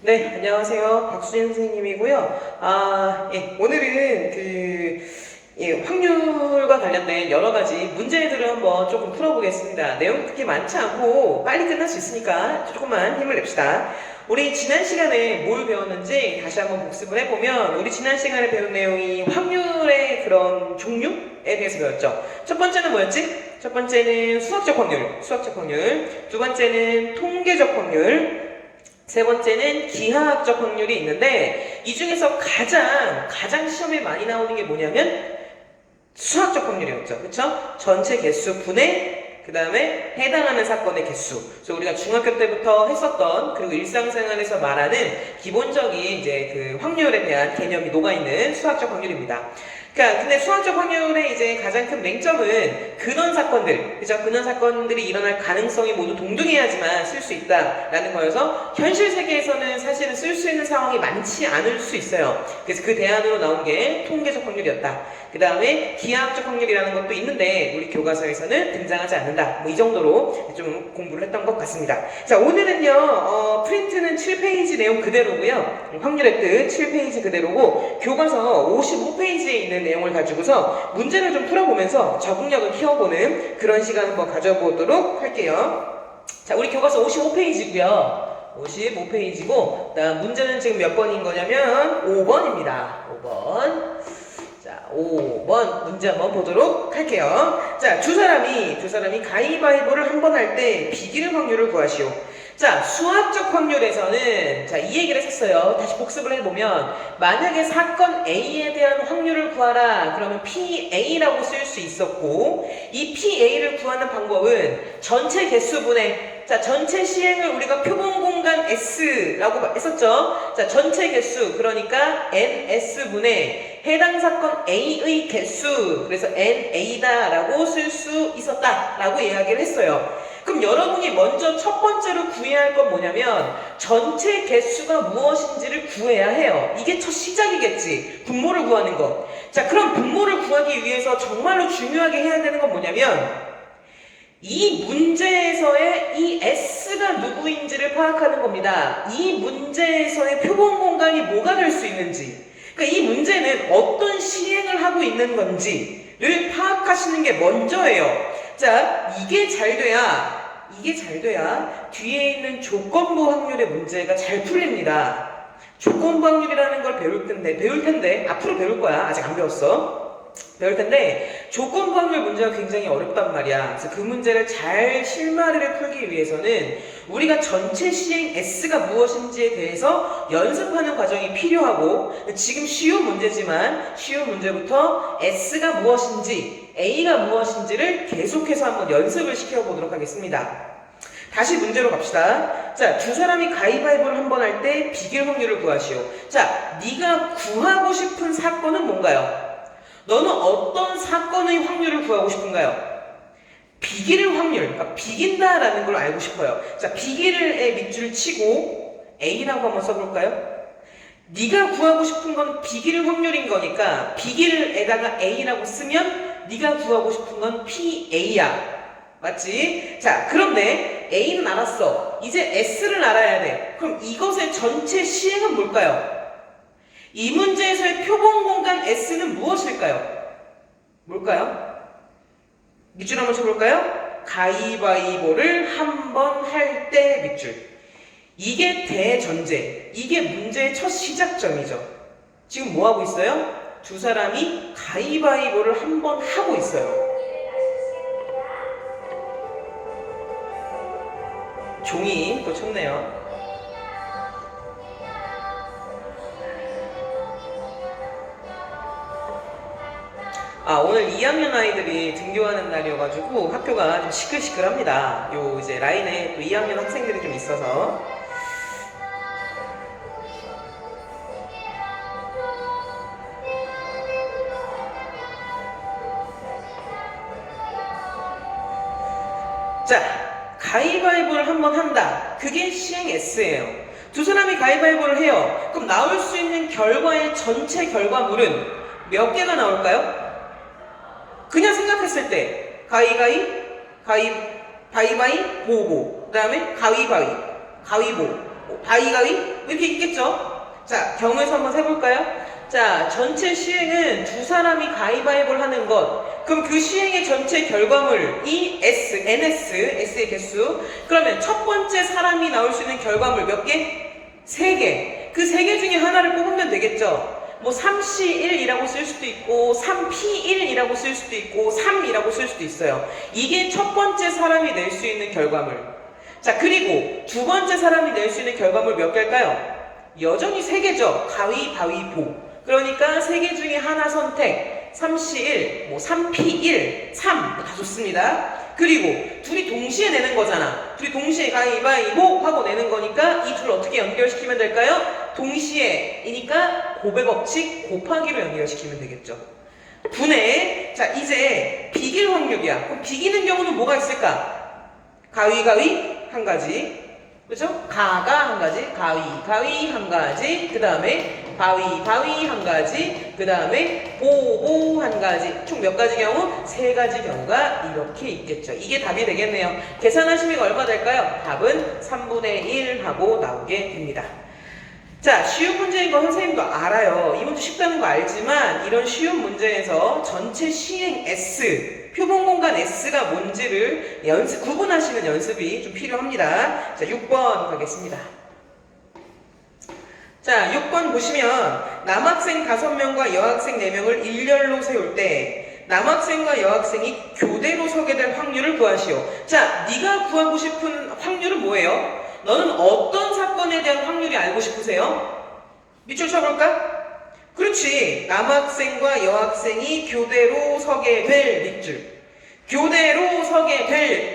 네, 안녕하세요. 박수진 선생님이고요. 오늘은 확률과 관련된 여러 가지 문제들을 한번 조금 풀어보겠습니다. 내용 그렇게 많지 않고 빨리 끝날 수 있으니까 조금만 힘을 냅시다. 우리 지난 시간에 뭘 배웠는지 다시 한번 복습을 해보면, 우리 지난 시간에 배운 내용이 확률의 그런 종류에 대해서 배웠죠. 첫 번째는 뭐였지? 첫 번째는 수학적 확률. 두 번째는 통계적 확률. 세 번째는 기하학적 확률이 있는데, 이 중에서 가장 시험에 많이 나오는 게 뭐냐면 수학적 확률이었죠. 그쵸? 전체 개수 분의 그 다음에 해당하는 사건의 개수. 그래서 우리가 중학교 때부터 했었던, 그리고 일상생활에서 말하는 기본적인 이제 그 확률에 대한 개념이 녹아있는 수학적 확률입니다. 그러니까 근데 수학적 확률의 이제 가장 큰 맹점은 근원 사건들, 그죠? 근원 사건들이 일어날 가능성이 모두 동등해야지만 쓸 수 있다라는 거여서, 현실 세계에서는 사실은 쓸 수 있는 상황이 많지 않을 수 있어요. 그래서 그 대안으로 나온 게 통계적 확률이었다. 그 다음에 기하학적 확률이라는 것도 있는데 우리 교과서에서는 등장하지 않는다. 뭐 이 정도로 좀 공부를 했던 것 같습니다. 자, 오늘은요 프린트는 7페이지 내용 그대로고요, 확률의 뜻 7페이지 그대로고, 교과서 55페이지에 있는 내용을 가지고서 문제를 좀 풀어보면서 적응력을 키워보는 그런 시간 한번 가져보도록 할게요. 자, 우리 교과서 55페이지고요 55페이지고, 문제는 지금 몇 번인 거냐면 5번입니다 5번. 자, 5번 문제 한번 보도록 할게요. 자, 두 사람이 가위바위보를 한 번 할 때 비길 확률을 구하시오. 자, 수학적 확률에서는 이 얘기를 했었어요. 다시 복습을 해보면, 만약에 사건 A에 대한 확률을 구하라 그러면 PA라고 쓸 수 있었고, 이 PA를 구하는 방법은 전체 개수분의, 자, 전체 시행을 우리가 표본 공간 S라고 했었죠. 자, 전체 개수, 그러니까 NS분의 해당 사건 A의 개수, 그래서 NA다라고 쓸 수 있었다라고 이야기를 했어요. 그럼 여러분이 먼저 첫 번째로 구해야 할 건 뭐냐면, 전체 개수가 무엇인지를 구해야 해요. 이게 첫 시작이겠지. 분모를 구하는 것. 자, 그럼 분모를 구하기 위해서 정말로 중요하게 해야 되는 건 뭐냐면, 이 문제에서의 이 S가 누구인지를 파악하는 겁니다. 이 문제에서의 표본 공간이 뭐가 될 수 있는지, 그러니까 이 문제는 어떤 시행을 하고 있는 건지를 파악하시는 게 먼저예요. 자, 이게 잘 돼야 뒤에 있는 조건부 확률의 문제가 잘 풀립니다. 조건부 확률이라는 걸 배울 텐데 앞으로 배울 거야. 아직 안 배웠어. 배울 텐데 조건부 확률 문제가 굉장히 어렵단 말이야. 그래서 그 문제를 잘 실마리를 풀기 위해서는 우리가 전체 시행 S가 무엇인지에 대해서 연습하는 과정이 필요하고, 지금 쉬운 문제지만 쉬운 문제부터 S가 무엇인지 A가 무엇인지를 계속해서 한번 연습을 시켜보도록 하겠습니다. 다시 문제로 갑시다. 자, 두 사람이 가위바위보를 한 번 할 때 비길 확률을 구하시오. 자, 네가 구하고 싶은 사건은 뭔가요? 너는 어떤 사건의 확률을 구하고 싶은가요? 비길 확률, 그러니까 비긴다라는 걸 알고 싶어요. 자, 비길의 밑줄 치고 A라고 한번 써볼까요? 네가 구하고 싶은 건 비길 확률인 거니까 비길에다가 A라고 쓰면 네가 구하고 싶은 건 PA야. 맞지? 자, 그런데 A는 알았어. 이제 S를 알아야 돼. 그럼 이것의 전체 시행은 뭘까요? 이 문제에서의 표본 공간 S는 무엇일까요? 뭘까요? 밑줄 한번 쳐볼까요? 가위바위보를 한 번 할 때 밑줄. 이게 대전제, 이게 문제의 첫 시작점이죠. 지금 뭐 하고 있어요? 두 사람이 가위바위보를 한 번 하고 있어요. 종이 또 쳤네요. 오늘 2학년 아이들이 등교하는 날이어가지고 학교가 좀 시끌시끌합니다. 이제 라인에 또 2학년 학생들이 좀 있어서. 자, 가위바위보를 한번 한다. 그게 시행 S예요. 두 사람이 가위바위보를 해요. 그럼 나올 수 있는 결과의 전체 결과물은 몇 개가 나올까요? 그냥 생각했을 때 바이바이 보고, 그 다음에 가위바위, 가위보, 바위가위 이렇게 있겠죠. 자, 경우에서 한번 해볼까요? 자, 전체 시행은 두 사람이 가위바위보를 하는 것. 그럼 그 시행의 전체 결과물이 S, NS, S의 개수. 그러면 첫 번째 사람이 나올 수 있는 결과물 몇 개? 3개. 그 3개 중에 하나를 뽑으면 되겠죠. 뭐 3C1이라고 쓸 수도 있고 3P1이라고 쓸 수도 있고 3이라고 쓸 수도 있어요. 이게 첫 번째 사람이 낼 수 있는 결과물. 자, 그리고 두 번째 사람이 낼 수 있는 결과물 몇 개일까요? 여전히 3개죠. 가위바위보. 그러니까 3개 중에 하나 선택. 3C1, 뭐 3P1, 3, 다 좋습니다. 그리고 둘이 동시에 내는 거잖아. 둘이 동시에 가위바위보 하고 내는 거니까 이 둘을 어떻게 연결시키면 될까요? 동시에이니까 곱의 법칙 곱하기로 연결시키면 되겠죠. 분해. 자, 이제 비길 확률이야. 그럼 비기는 경우는 뭐가 있을까? 가위가위 한 가지, 그죠? 가가 한 가지, 가위 한 가지, 그 다음에 바위 한 가지, 그 다음에 보보 한 가지. 총 몇 가지 경우? 3가지 경우가 이렇게 있겠죠. 이게 답이 되겠네요. 계산하시면 얼마 될까요? 답은 3분의 1 하고 나오게 됩니다. 자, 쉬운 문제인 거 선생님도 알아요. 이 문제 쉽다는 거 알지만 이런 쉬운 문제에서 전체 시행 S, 표본 공간 S가 뭔지를 구분하시는 연습이 좀 필요합니다. 자, 6번 가겠습니다. 자, 6번 보시면 남학생 5명과 여학생 4명을 일렬로 세울 때 남학생과 여학생이 교대로 서게 될 확률을 구하시오. 자, 네가 구하고 싶은 확률은 뭐예요? 너는 어떤 사건에 대한 확률이 알고 싶으세요? 밑줄 쳐볼까? 그렇지. 남학생과 여학생이 교대로 서게 될 밑줄. 교대로 서게 될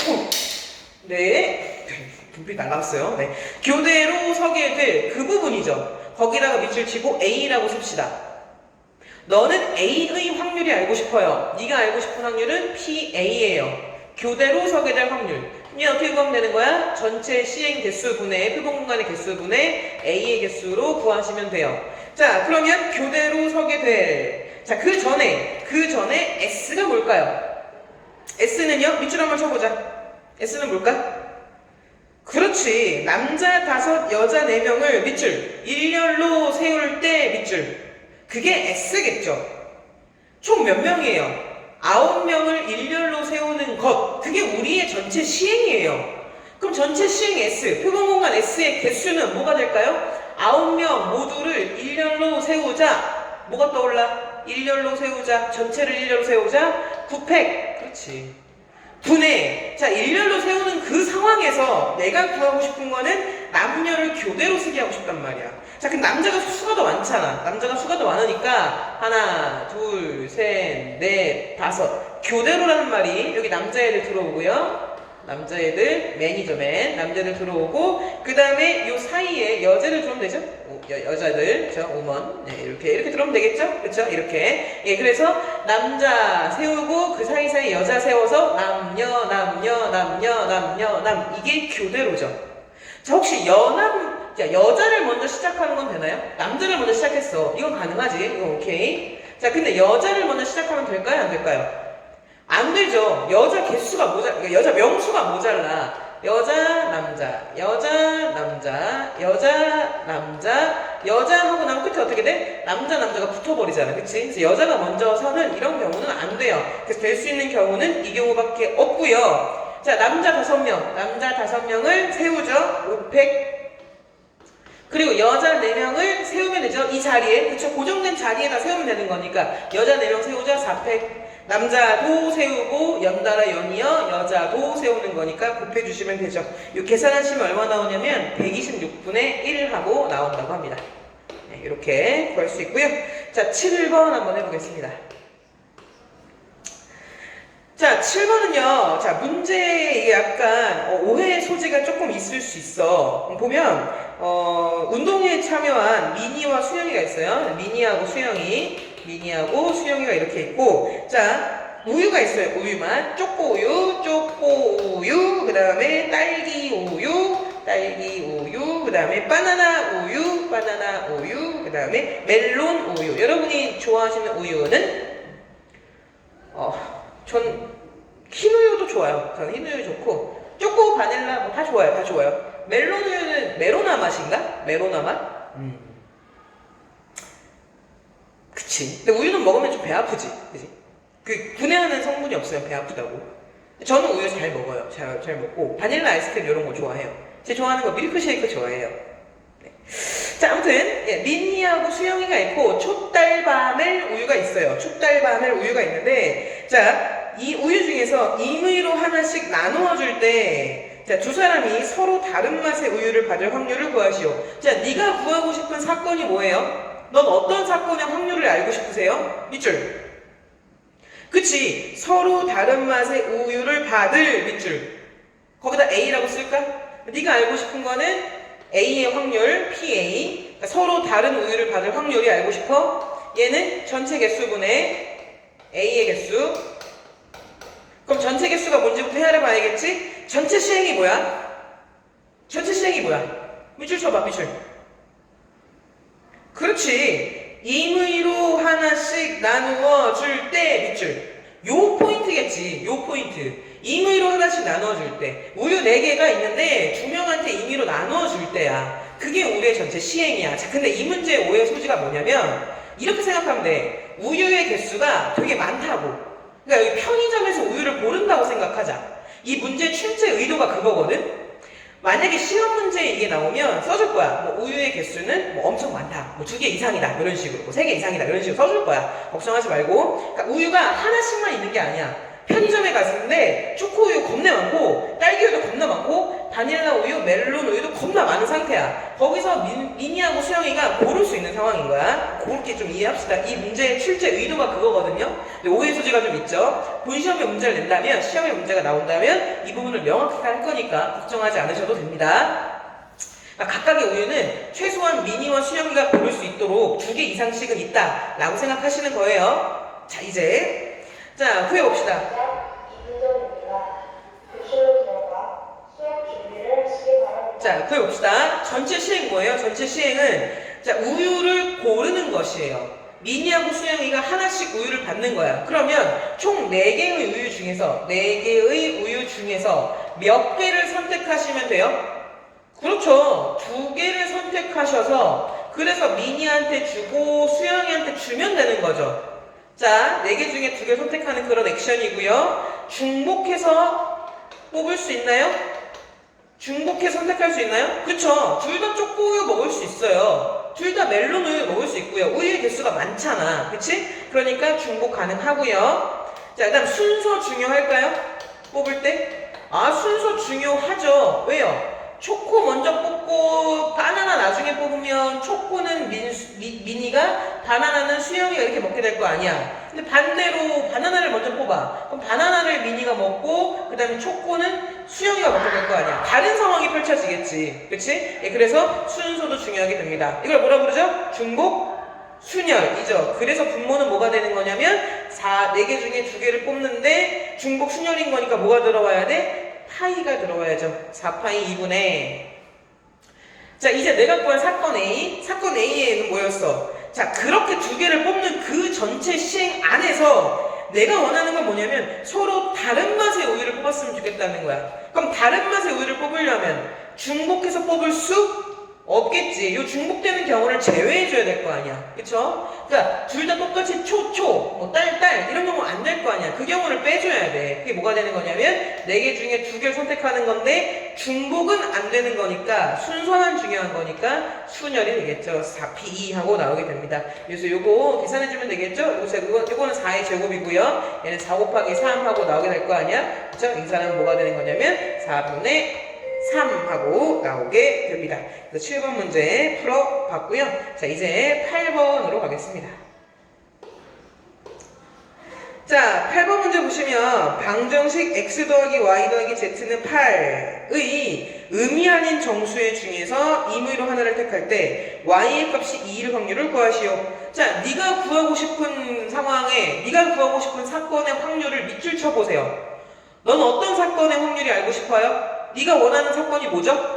네. 불빛 날라왔어요. 네. 교대로 서게 될 그 부분이죠. 거기다가 밑줄 치고 A라고 씁시다. 너는 A의 확률이 알고 싶어요. 네가 알고 싶은 확률은 PA예요. 교대로 서게 될 확률. 이게 어떻게 구하면 되는 거야? 전체 시행 개수 분의 표본 공간의 개수 분의 A의 개수로 구하시면 돼요. 자, 그러면 교대로 서게 될. 자, 그 전에 S가 뭘까요? S는요? 밑줄 한번 쳐보자. S는 뭘까? 그렇지. 남자 5, 여자 4명을 밑줄 일렬로 세울 때 밑줄. 그게 S겠죠. 총 몇 명이에요? 9명을 일렬로 세우는 것. 그게 우리의 전체 시행이에요. 그럼 전체 시행 S, 표본 공간 S의 개수는 뭐가 될까요? 9명 모두를 일렬로 세우자. 뭐가 떠올라? 일렬로 세우자. 전체를 일렬로 세우자. 9팩. 그렇지. 분해. 자, 일렬로 세우는 그 상황에서 내가 구하고 싶은 거는 남녀를 교대로 쓰게 하고 싶단 말이야. 자, 그럼 남자가 수가 더 많잖아. 남자가 수가 더 많으니까 하나, 둘, 셋, 넷, 5. 교대로라는 말이 여기 남자애들 들어오고요. 남자애들, 맨이죠, 맨. 남자애들 들어오고 그 다음에 요 사이에 여자들 들어오면 되죠? 여자들, 저 우먼. 네, 이렇게 들어오면 되겠죠? 그렇죠? 이렇게. 예, 그래서 남자 세우고 그 사이사이 여자 세워서 남녀 이게 교대로죠. 자, 혹시 여자를 먼저 시작하는 건 되나요? 남자를 먼저 시작했어. 이건 가능하지. 이건 오케이. 자, 근데 여자를 먼저 시작하면 될까요? 안 될까요? 안 되죠. 여자 개수가 그러니까 여자 명수가 모자라. 여자, 남자, 여자 하고 나면 끝에 어떻게 돼? 남자가 붙어버리잖아. 그치? 그래서 여자가 먼저 서는 이런 경우는 안 돼요. 그래서 될 수 있는 경우는 이 경우밖에 없고요. 자, 남자 5명을 세우죠. 5팩. 그리고 여자 4명을 세우면 되죠. 이 자리에. 그쵸? 고정된 자리에다 세우면 되는 거니까 여자 4명 세우자. 4팩. 남자도 세우고 연달아 연이어 여자도 세우는 거니까 곱해주시면 되죠. 이 계산하시면 얼마 나오냐면 126분의 1 하고 나온다고 합니다. 네, 이렇게 구할 수 있고요. 자, 7번 한번 해보겠습니다. 자, 7번은요. 자, 문제에 약간 오해 소지가 조금 있을 수 있어. 보면 운동회에 참여한 미니와 수영이가 있어요. 미니하고 수영이가 이렇게 있고, 자, 우유가 있어요. 우유만. 초코우유, 그 다음에 딸기우유, 그 다음에 바나나우유, 그 다음에 멜론우유. 여러분이 좋아하시는 우유는 전 흰우유도 좋아요. 저는 흰우유 좋고, 초코, 바닐라 뭐 다 좋아요. 다 좋아요. 멜론 우유는 메로나 맛인가? 메로나 맛? 그치. 근데 우유는 먹으면 좀 배 아프지. 그치? 그 분해하는 성분이 없어요. 배 아프다고. 저는 우유 잘 먹어요. 잘 먹고 바닐라 아이스크림 이런 거 좋아해요. 제가 좋아하는 거 밀크쉐이크 좋아해요. 네. 자, 아무튼 예, 민니하고 수영이가 있고 촛달바멜 우유가 있어요. 촛달바멜 우유가 있는데, 자, 이 우유 중에서 임의로 하나씩 나누어 줄 때, 자, 두 사람이 서로 다른 맛의 우유를 받을 확률을 구하시오. 자, 네가 구하고 싶은 사건이 뭐예요? 넌 어떤 사건의 확률을 알고 싶으세요? 밑줄. 그치, 서로 다른 맛의 우유를 받을 밑줄. 거기다 A라고 쓸까? 네가 알고 싶은 거는 A의 확률, PA. 그러니까 서로 다른 우유를 받을 확률이 알고 싶어? 얘는 전체 개수분의 A의 개수. 그럼 전체 개수가 뭔지부터 헤아려 봐야겠지? 전체 시행이 뭐야? 전체 시행이 뭐야? 밑줄 쳐봐, 밑줄. 그렇지. 임의로 하나씩 나누어 줄 때 밑줄. 요 포인트겠지. 요 포인트. 임의로 하나씩 나누어 줄 때. 우유 4개가 있는데 2명한테 임의로 나누어 줄 때야. 그게 우리의 전체 시행이야. 자, 근데 이 문제의 오해 소지가 뭐냐면 이렇게 생각하면 돼. 우유의 개수가 되게 많다고. 그러니까 여기 편의점에서 우유를 고른다고 생각하자. 이 문제 출제 의도가 그거거든. 만약에 시험 문제에 이게 나오면 써줄 거야. 뭐 우유의 개수는 뭐 엄청 많다. 뭐 2개 이상이다. 이런 식으로. 뭐 3개 이상이다. 이런 식으로 써줄 거야. 걱정하지 말고. 그러니까 우유가 하나씩만 있는 게 아니야. 편의점에 갔는데 초코우유 겁나 많고 딸기우유도 겁나 많고 바닐라 우유, 멜론 우유도 겁나 많은 상태야. 거기서 미니하고 수영이가 고를 수 있는 상황인 거야. 그렇게 좀 이해합시다. 이 문제의 출제 의도가 그거거든요. 근데 오해 소지가 좀 있죠. 본 시험에 문제를 낸다면, 시험에 문제가 나온다면 이 부분을 명확하게 할 거니까 걱정하지 않으셔도 됩니다. 각각의 우유는 최소한 미니와 수영이가 고를 수 있도록 2개 이상씩은 있다 라고 생각하시는 거예요. 자, 이제 자, 구해봅시다. 자, 구해봅시다. 전체 시행 뭐예요? 전체 시행은 자, 우유를 고르는 것이에요. 미니하고 수영이가 하나씩 우유를 받는 거야. 그러면 총 4개의 우유 중에서 4개의 우유 중에서 몇 개를 선택하시면 돼요? 그렇죠. 2개를 선택하셔서 그래서 미니한테 주고 수영이한테 주면 되는 거죠. 자, 4개 중에 2개 선택하는 그런 액션이고요. 중복해서 뽑을 수 있나요? 중복해서 선택할 수 있나요? 그쵸. 둘 다 초코우유 먹을 수 있어요. 둘 다 멜론 우유 먹을 수 있고요. 우유의 개수가 많잖아. 그치? 그러니까 중복 가능하고요. 자, 그 다음 순서 중요할까요? 뽑을 때? 아, 순서 중요하죠. 왜요? 초코 먼저 뽑고 바나나 나중에 뽑으면 초코는 미니가 바나나는 수영이가 이렇게 먹게 될 거 아니야. 근데 반대로 바나나를 먼저 뽑아. 그럼 바나나를 미니가 먹고 그 다음에 초코는 수영이가 먹게 될 거 아니야. 다른 상황이 펼쳐지겠지. 그치? 예, 그래서 순서도 중요하게 됩니다. 이걸 뭐라 그러죠? 중복 순열이죠. 그래서 분모는 뭐가 되는 거냐면 4개 중에 2개를 뽑는데 중복 순열인 거니까 뭐가 들어와야 돼? 파이가 들어와야죠. 4파이 2분의. 자, 이제 내가 구한 사건 A. 사건 A에는 뭐였어? 자, 그렇게 2개를 뽑는 그 전체 시행 안에서 내가 원하는 건 뭐냐면 서로 다른 맛의 우유를 뽑았으면 좋겠다는 거야. 그럼 다른 맛의 우유를 뽑으려면 중복해서 뽑을 수 없겠지. 이 중복되는 경우를 제외해줘야 될 거 아니야. 그쵸? 그러니까 둘 다 똑같이 뭐 딸 이런 경우 안 될 거 아니야. 그 경우를 빼줘야 돼. 그게 뭐가 되는 거냐면 4개 중에 2개를 선택하는 건데 중복은 안 되는 거니까 순서만 중요한 거니까 순열이 되겠죠. 4p2 하고 나오게 됩니다. 그래서 요거 계산해주면 되겠죠? 요거는 4의 제곱이고요. 얘는 4 곱하기 3 하고 나오게 될 거 아니야. 그쵸? 이 사람은 뭐가 되는 거냐면 4분의 3 하고 나오게 됩니다. 그래서 7번 문제 풀어봤고요. 자, 이제 8번으로 가겠습니다. 자, 8번 문제 보시면 방정식 x 더하기 y 더하기 z는 8의 의미 아닌 정수의 중에서 임의로 하나를 택할 때 y의 값이 2일 확률을 구하시오. 자, 네가 구하고 싶은 상황에 네가 구하고 싶은 사건의 확률을 밑줄 쳐보세요. 넌 어떤 사건의 확률이 알고 싶어요? 네가 원하는 사건이 뭐죠?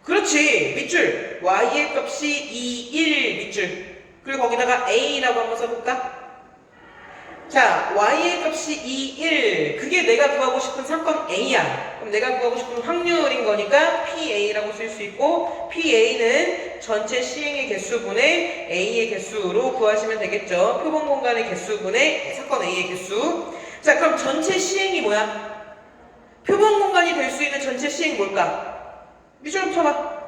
그렇지, 밑줄. y의 값이 2, 1 밑줄. 그리고 거기다가 a라고 한번 써볼까? 자, y의 값이 2, 1. 그게 내가 구하고 싶은 사건 A야. 그럼 내가 구하고 싶은 확률인 거니까 PA라고 쓸 수 있고, PA는 전체 시행의 개수분의 A의 개수로 구하시면 되겠죠. 표본 공간의 개수분의 사건 A의 개수. 자, 그럼 전체 시행이 뭐야? 표본 공간이 될 수 있는 전체 시행 뭘까? 밑줄 쳐봐.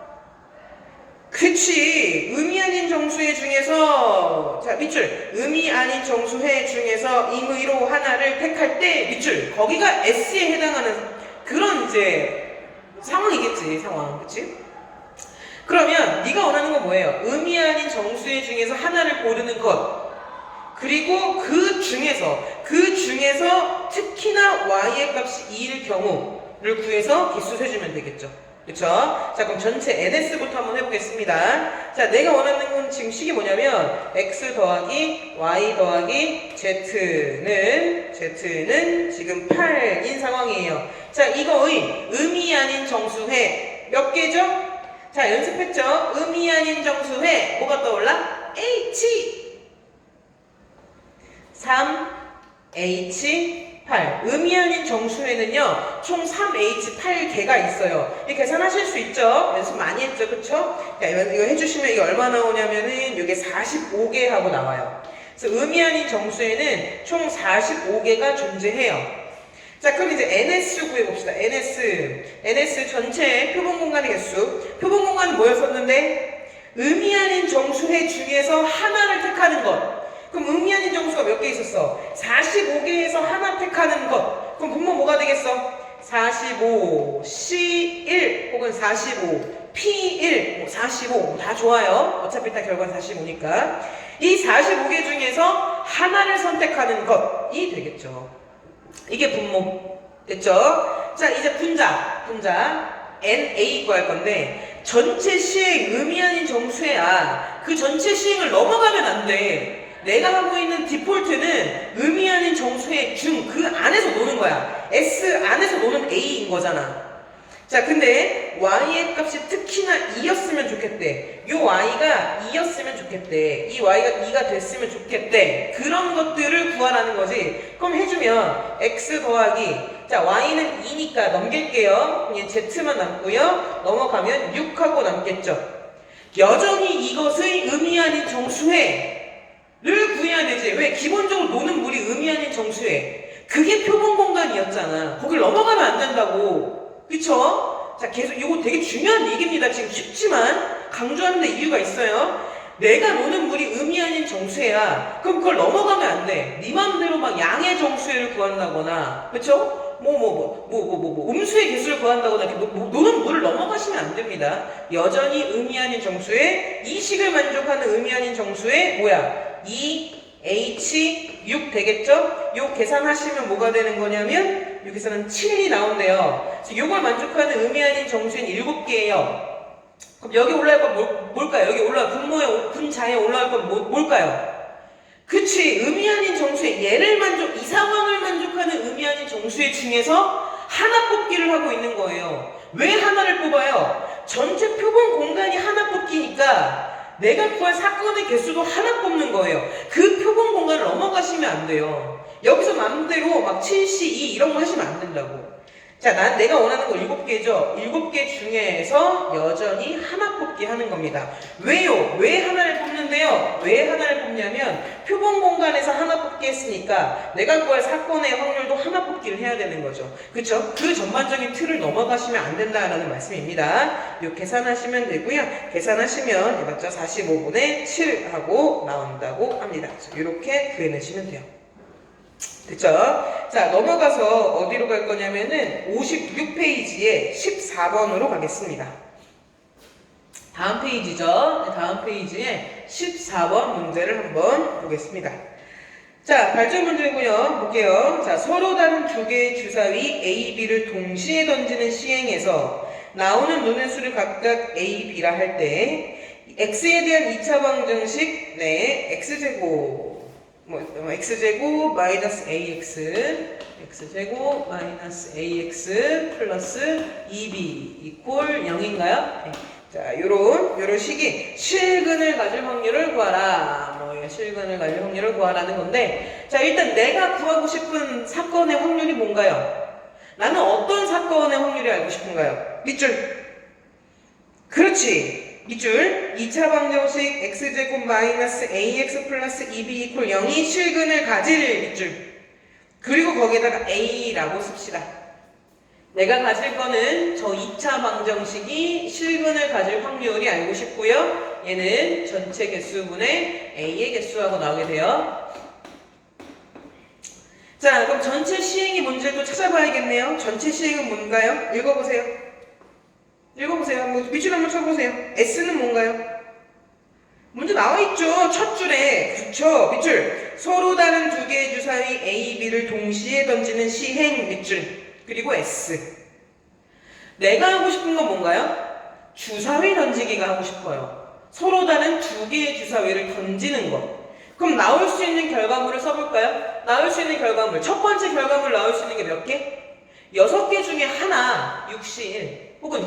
그치. 의미 아닌 정수의 중에서, 자, 밑줄. 의미 아닌 정수의 중에서 임의로 하나를 택할 때, 밑줄. 거기가 S에 해당하는 그런 이제 상황이겠지, 상황. 그치? 그러면 네가 원하는 건 뭐예요? 의미 아닌 정수의 중에서 하나를 고르는 것. 그리고 그 중에서 특히나 y의 값이 2일 경우를 구해서 개수 세주면 되겠죠. 그쵸? 자, 그럼 전체 ns부터 한번 해보겠습니다. 자, 내가 원하는 건 지금 식이 뭐냐면 x 더하기 y 더하기 z는 지금 8인 상황이에요. 자, 이거의 의미 아닌 정수회 몇 개죠? 자, 연습했죠? 의미 아닌 정수회 뭐가 떠올라? h 3H8 의미 아닌 정수에는요 총 3H8개가 있어요. 이 계산하실 수 있죠? 연습 많이 했죠, 그쵸? 자, 이거 해주시면 이게 얼마 나오냐면은 이게 45개 하고 나와요. 그래서 의미 아닌 정수에는 총 45개가 존재해요. 자, 그럼 이제 NS 구해봅시다. NS 전체 표본 공간의 개수. 표본 공간은 뭐였었는데? 의미 아닌 정수의 중에서 하나를 택하는 것. 그럼 의미 아닌 정수가 몇 개 있었어? 45개에서 하나 택하는 것. 그럼 분모 뭐가 되겠어? 45, C1 혹은 45, P1, 45 다 좋아요. 어차피 다 결과는 45니까. 이 45개 중에서 하나를 선택하는 것이 되겠죠. 이게 분모. 됐죠? 자, 이제 분자. NA 구할 건데 전체 시행 의미 아닌 정수야. 그 전체 시행을 넘어가면 안 돼. 내가 하고 있는 디폴트는 의미 아닌 정수의 그 안에서 노는 거야. S 안에서 노는 A인 거잖아. 자, 근데 Y의 값이 특히나 2였으면 좋겠대. 요 Y가 2였으면 좋겠대. 이 Y가 2가 됐으면 좋겠대. 그런 것들을 구하라는 거지. 그럼 해주면 X 더하기, 자, Y는 2니까 넘길게요. 그냥 Z만 남고요. 넘어가면 6하고 남겠죠. 여전히 이것의 의미 아닌 정수회 를 구해야 되지. 왜? 기본적으로 노는 물이 의미 아닌 정수에 그게 표본 공간이었잖아. 거길 넘어가면 안 된다고. 그쵸? 자, 계속 이거 되게 중요한 얘기입니다. 지금 쉽지만 강조하는 데 이유가 있어요. 내가 노는 물이 의미 아닌 정수야. 그럼 그걸 넘어가면 안 돼. 네 맘대로 막 양의 정수를 구한다거나, 그쵸? 음수의 개수를 구한다거나 노는 물을 넘어가시면 안 됩니다. 여전히 의미 아닌 정수에 이 식을 만족하는 의미 아닌 정수에 뭐야? 2H6 되겠죠? 요 계산하시면 뭐가 되는 거냐면 여기서는 7이 나온대요. 요걸 만족하는 의미 아닌 정수는 7개예요. 그럼 여기 올라갈 건 뭘까요? 여기 분자에 올라갈 건 뭘까요? 그치, 의미 아닌 정수의 이 상황을 만족하는 의미 아닌 정수의 중에서 하나 뽑기를 하고 있는 거예요. 왜 하나를 뽑아요? 전체 표본 공간이 하나 뽑기니까 내가 구할 사건의 개수도 하나 뽑는 거예요. 그 표본 공간을 넘어가시면 안 돼요. 여기서 맘대로 막 7C, 2 이런 거 하시면 안 된다고. 자, 내가 원하는 거 7개죠? 7개 중에서 여전히 하나 뽑기 하는 겁니다. 왜요? 왜 하나를 뽑는데요? 왜 하나를 뽑냐면 표본 공간에서 하나 뽑기 했으니까 내가 구할 사건의 확률도 하나 뽑기를 해야 되는 거죠. 그쵸? 그 전반적인 틀을 넘어가시면 안 된다라는 말씀입니다. 요 계산하시면 되고요. 계산하시면 맞죠? 45분의 7 하고 나온다고 합니다. 이렇게 구해내시면 돼요. 됐죠? 자, 넘어가서 어디로 갈 거냐면은 56페이지에 14번으로 가겠습니다. 다음 페이지죠? 네, 다음 페이지에 14번 문제를 한번 보겠습니다. 자, 발전 문제고요. 볼게요. 자, 서로 다른 두 개의 주사위 A, B를 동시에 던지는 시행에서 나오는 눈의 수를 각각 A, B라 할 때 X에 대한 2차 방정식, 네, X제곱 X제곱 마이너스 AX X제곱 마이너스 AX 플러스 2B 이퀄 0인가요? 네. 자, 요런 식이 실근을 가질 확률을 구하라. A가 실근을 가질 확률을 구하라는 건데, 자, 일단 내가 구하고 싶은 사건의 확률이 뭔가요? 나는 어떤 사건의 확률이 알고 싶은가요? 밑줄. 그렇지. 밑줄. 2차 방정식 x제곱 마이너스 ax 플러스 2b 이퀄 0이 실근을 가질 밑줄. 그리고 거기에다가 a라고 씁시다. 내가 가질 거는 저 2차 방정식이 실근을 가질 확률이 알고 싶고요. 얘는 전체 개수분의 a의 개수하고 나오게 돼요. 자, 그럼 전체 시행이 뭔지를 또 찾아봐야겠네요. 전체 시행은 뭔가요? 읽어보세요. 읽어보세요. 밑줄 한번 쳐보세요. S는 뭔가요? 먼저 나와있죠. 첫 줄에. 그쵸. 밑줄. 서로 다른 두 개의 주사위 A, B를 동시에 던지는 시행 밑줄. 그리고 S. 내가 하고 싶은 건 뭔가요? 주사위 던지기가 하고 싶어요. 서로 다른 두 개의 주사위를 던지는 것. 그럼 나올 수 있는 결과물을 써볼까요? 나올 수 있는 결과물. 첫 번째 결과물 나올 수 있는 게 몇 개? 6개 중에 하나, 6C1 혹은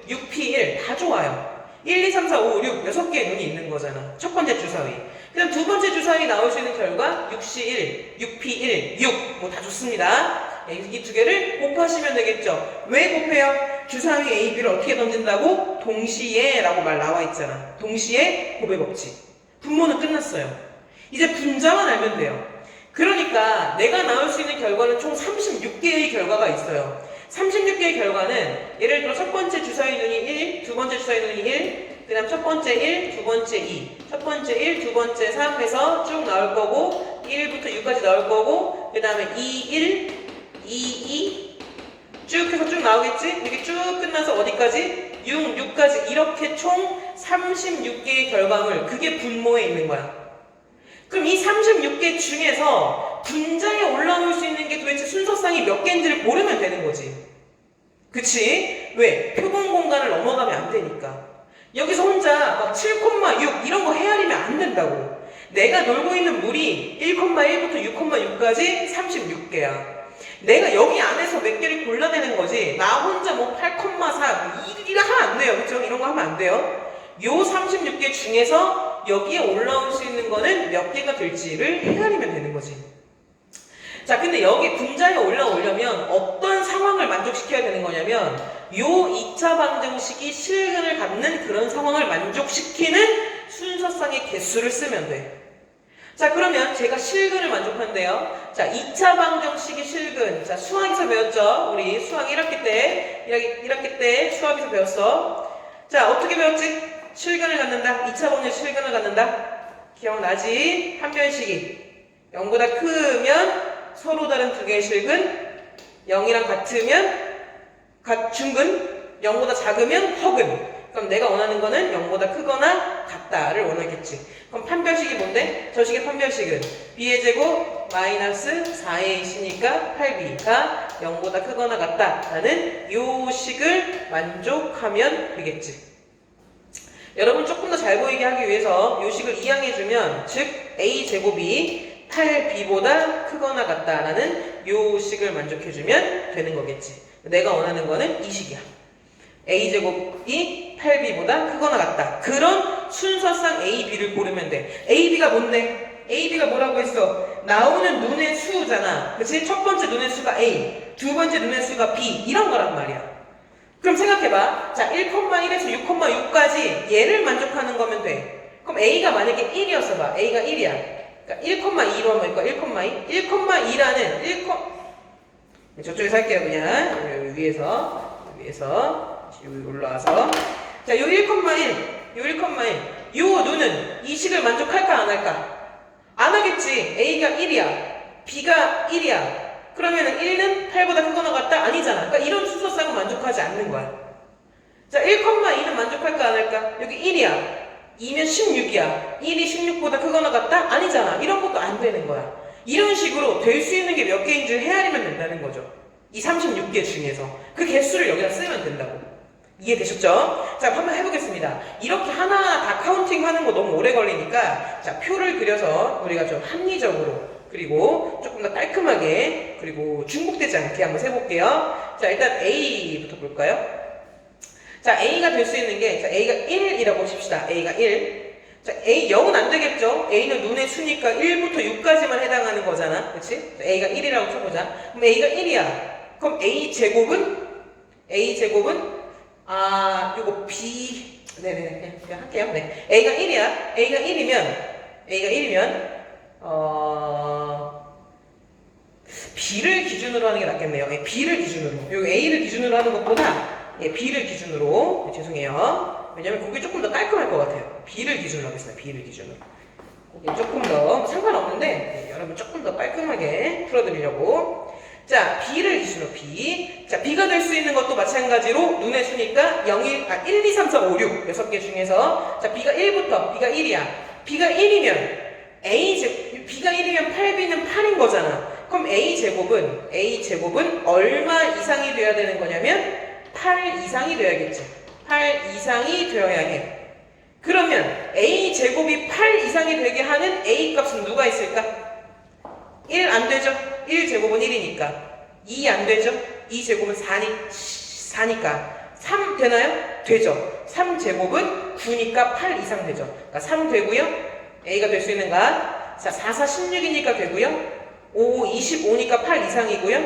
6P1 다 좋아요. 1, 2, 3, 4, 5, 6 6개의 눈이 있는 거잖아. 첫 번째 주사위. 그다음 두 번째 주사위 나올 수 있는 결과 6C1, 6P1, 6 뭐 다 좋습니다. 이 두 개를 곱하시면 되겠죠. 왜 곱해요? 주사위 A, B를 어떻게 던진다고? 동시에 라고 말 나와 있잖아. 동시에 곱의 법칙. 분모는 끝났어요. 이제 분자만 알면 돼요. 그러니까 내가 나올 수 있는 결과는 총 36개의 결과가 있어요. 36개의 결과는 예를 들어 첫 번째 주사위 눈이 1, 두 번째 주사위 눈이 1, 그 다음 첫 번째 1, 두 번째 2, 첫 번째 1, 두 번째 3 해서 쭉 나올 거고 1부터 6까지 나올 거고 그 다음에 2, 1, 2, 2 쭉 해서 쭉 나오겠지? 이렇게 쭉 끝나서 어디까지? 6, 6까지 이렇게 총 36개의 결과물 그게 분모에 있는 거야. 그럼 이 36개 중에서 분자에 올라올 수 있는 게 도대체 순서상이 몇 개인지를 고르면 되는 거지. 그치? 왜? 표본 공간을 넘어가면 안 되니까. 여기서 혼자 막 7,6 이런 거 헤아리면 안 된다고. 내가 놀고 있는 물이 1,1부터 6,6까지 36개야. 내가 여기 안에서 몇 개를 골라내는 거지. 나 혼자 뭐 8,4 이거 하면 안 돼요. 그쵸? 이런 거 하면 안 돼요. 요 36개 중에서 여기에 올라올 수 있는 거는 몇 개가 될지를 헤아리면 되는 거지. 자, 근데 여기 분자에 올라오려면 어떤 상황을 만족시켜야 되는 거냐면 요 2차 방정식이 실근을 갖는 그런 상황을 만족시키는 순서상의 개수를 쓰면 돼. 자, 그러면 제가 실근을 만족한대요. 자, 2차 방정식이 실근. 자, 수학에서 배웠죠? 우리 수학 1학기 때 수학에서 배웠어. 자, 어떻게 배웠지? 실근을 갖는다. 2차 방정식 실근을 갖는다. 기억나지? 판별식이 0보다 크면 서로 다른 두 개의 실근, 0이랑 같으면 중근, 0보다 작으면 허근. 그럼 내가 원하는 거는 0보다 크거나 같다를 원하겠지. 그럼 판별식이 뭔데? 저 식의 판별식은 b의 제곱 마이너스 4의 2니까 8b가 0보다 크거나 같다라는 요 식을 만족하면 되겠지. 여러분 조금 더 잘 보이게 하기 위해서 요 식을 이항해주면 즉 a제곱이 8b보다 크거나 같다라는 요 식을 만족해주면 되는 거겠지. 내가 원하는 거는 이 식이야. a제곱이 8b보다 크거나 같다. 그런 순서상 a, b를 고르면 돼. a, b가 뭔데? a, b가 뭐라고 했어? 나오는 눈의 수잖아. 그치? 첫 번째 눈의 수가 a, 두 번째 눈의 수가 b 이런 거란 말이야. 그럼 생각해봐. 자, 1,1에서 6,6까지 얘를 만족하는 거면 돼. 그럼 a가 만약에 1이었어 봐. a가 1이야. 그러니까 1,2로 하면 이거 1,2? 1,2라는 1, 저쪽에서 할게요 그냥. 위에서 여기 올라와서 자, 요 1,1 요 눈은 이 식을 만족할까 안 할까? 안 하겠지. a가 1이야. b가 1이야. 그러면은 1는 8보다 크거나 같다? 아니잖아. 그러니까 이런 순서상은 만족하지 않는 거야. 자, 1,2는 만족할까 안 할까? 여기 1이야. 2면 16이야. 1이 16보다 크거나 같다? 아니잖아. 이런 것도 안 되는 거야. 이런 식으로 될 수 있는 게 몇 개인지 헤아리면 된다는 거죠. 이 36개 중에서 그 개수를 여기다 쓰면 된다고. 이해되셨죠? 자, 한번 해보겠습니다. 이렇게 하나하나 다 카운팅 하는 거 너무 오래 걸리니까 자, 표를 그려서 우리가 좀 합리적으로 그리고 조금 더 깔끔하게 그리고 중복되지 않게 한번 해볼게요. 자, 일단 A부터 볼까요? 자, A가 될 수 있는 게 자, A가 1이라고 칩시다. A가 1. 자, A 0은 안 되겠죠? A는 눈의 수니까 1부터 6까지만 해당하는 거잖아. 그치? A가 1이라고 쳐보자. 그럼 A가 1이야. 그럼 A 제곱은? 요거 B. 네네네. 그냥 할게요. 네. A가 1이야. A가 1이면, B를 기준으로 하는 게 낫겠네요. 예, B를 기준으로. 요 A를 기준으로 하는 것보다, 예, B를 기준으로. 네, 죄송해요. 왜냐면 그게 조금 더 깔끔할 것 같아요. B를 기준으로 하겠습니다. B를 기준으로. 그게 조금 더 상관없는데, 네, 여러분 조금 더 깔끔하게 풀어드리려고. 자, B를 기준으로 B. 자, B가 될 수 있는 것도 마찬가지로 눈의 수니까 1, 2, 3, 4, 5, 6. 6개 중에서. 자, B가 1부터, B가 1이야. B가 1이면, B가 1이면 8B는 8인 거잖아. 그럼 A제곱은 얼마 이상이 돼야 되는 거냐면 8 이상이 돼야겠죠. 8 이상이 되어야 해. 그러면 A제곱이 8 이상이 되게 하는 A값은 누가 있을까? 1 안 되죠? 1제곱은 1이니까. 2 안 되죠? 2제곱은 4니까. 3 되나요? 되죠. 3제곱은 9니까 8 이상 되죠. 그러니까 3 되고요. A가 될 수 있는가? 자, 4, 4, 16이니까 되고요. 5, 25니까 8 이상이고요.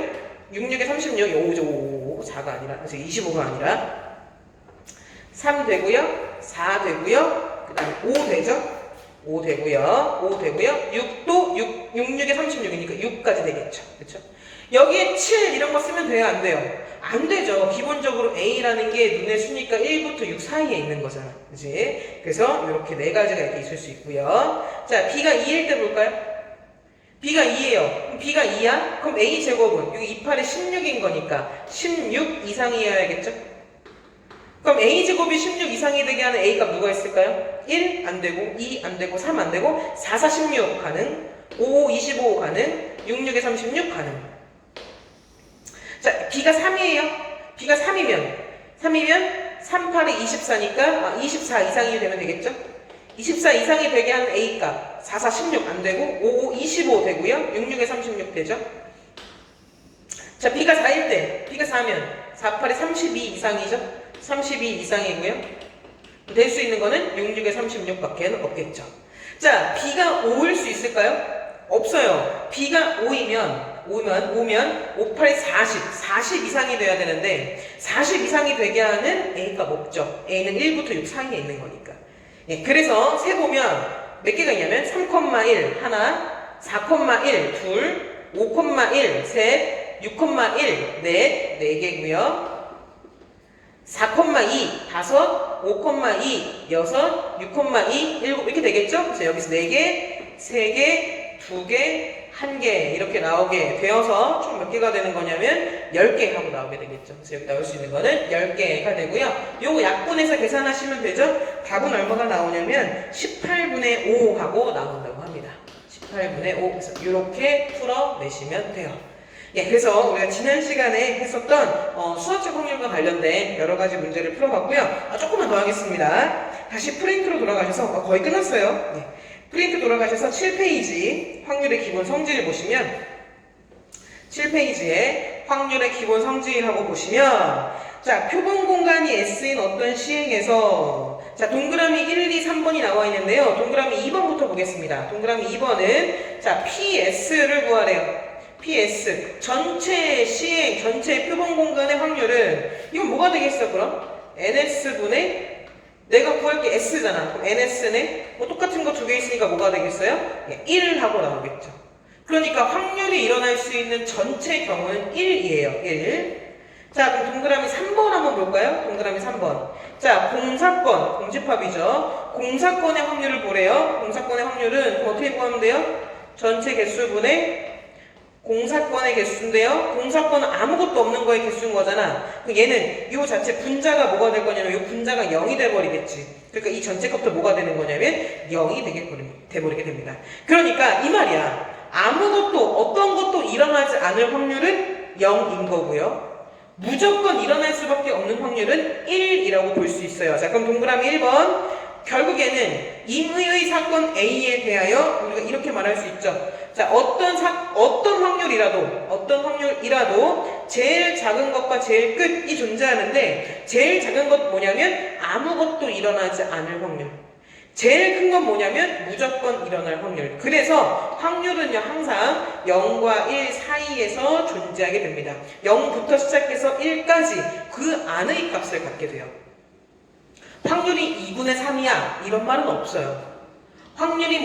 6, 6에 36, 5죠. 4가 아니라, 25가 아니라. 3 되고요. 4 되고요. 그 다음에 5 되죠. 5 되고요. 6도 6, 6에 36이니까 6까지 되겠죠. 그렇죠? 여기에 7 이런 거 쓰면 돼요? 안 돼요? 안 되죠. 기본적으로 A라는 게 눈의 수니까 1부터 6 사이에 있는 거잖아. 그치? 그래서 이렇게 네 가지가 이렇게 있을 수 있고요. 자, B가 2일 때 볼까요? B가 2예요. 그럼 B가 2야? 그럼 A제곱은 여기 28에 16인 거니까 16 이상이어야겠죠? 그럼 A제곱이 16 이상이 되게 하는 A값 누가 있을까요? 1 안 되고 2 안 되고 3 안 되고 4, 4, 16 가능 5, 25 가능 6, 6에 36 가능. 자, B가 3이에요. B가 3이면 3, 8에 24니까 24 이상이 되면 되겠죠? 24 이상이 되게 하는 A값 4, 4, 16 안 되고 5, 25 되고요. 6, 6에 36 되죠. 자, B가 4일 때 B가 4면 4, 8에 32 이상이죠. 32 이상이고요. 될 수 있는 거는 6, 6에 36밖에 없겠죠. 자, B가 5일 수 있을까요? 없어요. B가 5면 5, 8에 40 이상이 돼야 되는데 40 이상이 되게 하는 A값 없죠. A는 1부터 6 사이에 있는 거니까. 예, 그래서 세보면 몇 개가 있냐면 3,1 하나, 4,1 둘, 5,1 셋, 6,1 넷, 4개고요. 4,2 5, 5,2 6, 6,2 7 이렇게 되겠죠? 그래서 여기서 4개, 3개, 2개, 1개 이렇게 나오게 되어서 총 몇 개가 되는 거냐면 10개 하고 나오게 되겠죠. 그래서 여기 나올 수 있는 거는 10개가 되고요. 요거 약분해서 계산하시면 되죠. 답은 얼마가 나오냐면 18분의 5 하고 나온다고 합니다. 18분의 5. 그래서 이렇게 풀어내시면 돼요. 예, 그래서 우리가 지난 시간에 했었던 수학적 확률과 관련된 여러 가지 문제를 풀어봤고요. 조금만 더 하겠습니다. 다시 프린트로 돌아가셔서 거의 끝났어요. 예. 프린트 돌아가셔서 7페이지 확률의 기본 성질을 보시면 7페이지에 확률의 기본 성질하고 보시면 자, 표본 공간이 S인 어떤 시행에서 자, 동그라미 1, 2, 3번이 나와 있는데요. 동그라미 2번부터 보겠습니다. 동그라미 2번은 자, PS를 구하래요. PS 전체 시행, 전체 표본 공간의 확률은 이건 뭐가 되겠어 그럼? NS분의 내가 구할 게 S잖아. 그럼 NS는 뭐 똑같은 거 두 개 있으니까 뭐가 되겠어요? 1 하고 나오겠죠. 그러니까 확률이 일어날 수 있는 전체 경우는 1이에요. 1. 자, 그럼 동그라미 3번 한번 볼까요? 동그라미 3번. 자, 공사건, 공집합이죠. 공사건의 확률을 보래요. 공사건의 확률은 그럼 어떻게 구하면 돼요? 전체 개수분의 공사건의 개수인데요. 공사건은 아무것도 없는 거의 개수인 거잖아. 얘는 이 자체 분자가 뭐가 될 거냐면 이 분자가 0이 돼버리겠지. 그러니까 이 전체 값도 뭐가 되는 거냐면 0이 돼버리게 됩니다. 그러니까 이 말이야. 아무것도 어떤 것도 일어나지 않을 확률은 0인 거고요. 무조건 일어날 수밖에 없는 확률은 1이라고 볼 수 있어요. 자, 그럼 동그라미 1번. 결국에는 임의의 사건 A에 대하여 우리가 이렇게 말할 수 있죠. 자, 어떤 확률이라도 제일 작은 것과 제일 끝이 존재하는데 제일 작은 것 뭐냐면 아무것도 일어나지 않을 확률. 제일 큰 건 뭐냐면 무조건 일어날 확률. 그래서 확률은요 항상 0과 1 사이에서 존재하게 됩니다. 0부터 시작해서 1까지 그 안의 값을 갖게 돼요. 확률이 2분의 3이야 이런 말은 없어요. 확률이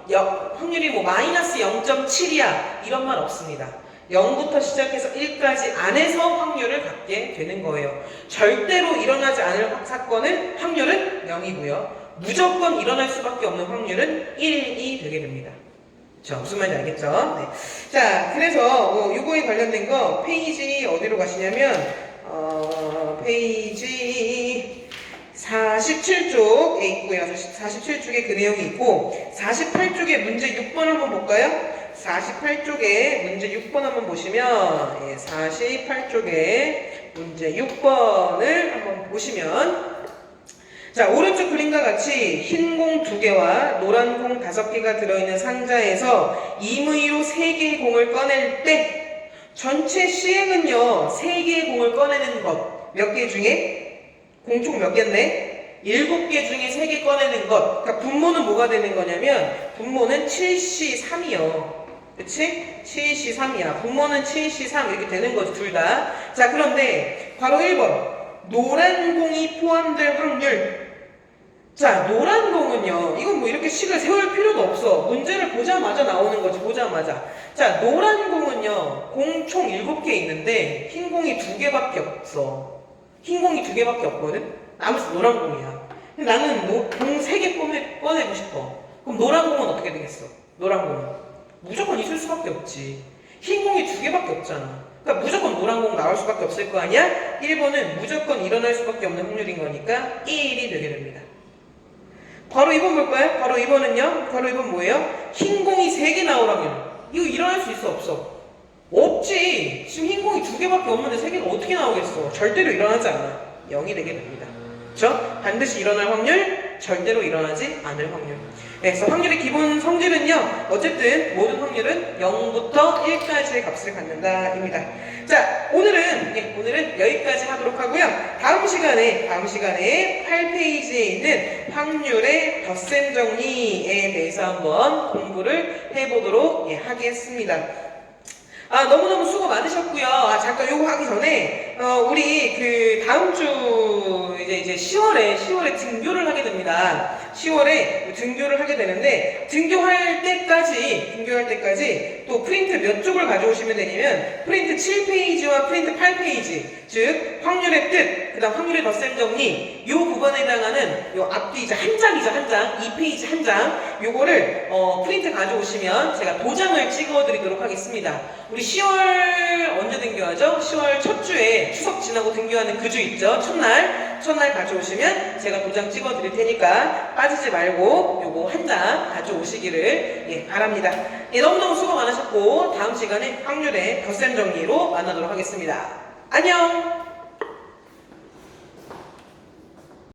확률이 마이너스 0.7이야 이런 말 없습니다. 0부터 시작해서 1까지 안에서 확률을 갖게 되는 거예요. 절대로 일어나지 않을 사건은 확률은 0이고요. 무조건 일어날 수밖에 없는 확률은 1이 되게 됩니다. 자, 무슨 말인지 알겠죠? 네. 자, 그래서 요거에 관련된 거 페이지 어디로 가시냐면 페이지 47쪽에 있고요. 47쪽에 그 내용이 있고 48쪽에 문제 6번 한번 볼까요? 48쪽에 문제 6번 한번 보시면 48쪽에 문제 6번을 한번 보시면 자, 오른쪽 그림과 같이 흰 공 2개와 노란 공 5개가 들어있는 상자에서 임의로 3개의 공을 꺼낼 때 전체 시행은요 3개의 공을 꺼내는 것 몇 개 중에? 공 총 몇 개인데? 7개 중에 3개 꺼내는 것. 그러니까 분모는 뭐가 되는 거냐면 분모는 7C3이요. 그치? 7C3이야. 분모는 7C3 이렇게 되는 거지 둘 다. 자, 그런데 바로 1번 노란 공이 포함될 확률. 자, 노란 공은요, 이건 뭐 이렇게 식을 세울 필요도 없어. 문제를 보자마자 나오는 거지, 보자마자. 자, 노란 공은요, 공 총 7개 있는데, 흰 공이 2개밖에 없어. 흰 공이 2개밖에 없거든? 나머지 노란 공이야. 근데 나는 공 3개 꺼내고 싶어. 그럼 노란 공은 어떻게 되겠어? 노란 공은? 무조건 있을 수밖에 없지. 흰 공이 2개밖에 없잖아. 그러니까 무조건 노란 공 나올 수밖에 없을 거 아니야? 1번은 무조건 일어날 수밖에 없는 확률인 거니까 1이 되게 됩니다. 바로 2번 볼까요? 바로 2번은요? 바로 2번 뭐예요? 흰 공이 3개 나올 확률. 이거 일어날 수 있어 없어? 없지. 지금 흰 공이 2개밖에 없는데 3개가 어떻게 나오겠어? 절대로 일어나지 않아. 0이 되게 됩니다. 그렇죠? 반드시 일어날 확률, 절대로 일어나지 않을 확률. 네, 그래서 확률의 기본 성질은요, 어쨌든 모든 확률은 0부터 1까지의 값을 갖는다 입니다. 자, 오늘은 여기까지 하도록 하고요. 다음 시간에 8페이지에 있는 확률의 덧셈 정리에 대해서 한번 공부를 해보도록 하겠습니다. 너무너무 수고 많으셨고요. 잠깐 요거 하기 전에, 우리 그 다음 주, 이제 10월에 등교를 하게 됩니다. 10월에 등교를 하게 되는데, 등교할 때까지 또 프린트 몇 쪽을 가져오시면 되냐면, 프린트 7페이지와 프린트 8페이지, 즉, 확률의 뜻, 그 다음 확률의 덧셈 정리, 요 부분에 해당하는 요 앞뒤 이제 한 장이죠, 한 장. 2페이지 한 장. 요거를, 프린트 가져오시면 제가 도장을 찍어 드리도록 하겠습니다. 우리 10월 언제 등교하죠? 10월 첫 주에 추석 지나고 등교하는 그 주 있죠? 첫날 가져오시면 제가 도장 찍어 드릴 테니까 빠지지 말고 요거 한 장 가져오시기를 바랍니다. 너무너무 수고 많으셨고 다음 시간에 확률의 덧셈 정리로 만나도록 하겠습니다. 안녕!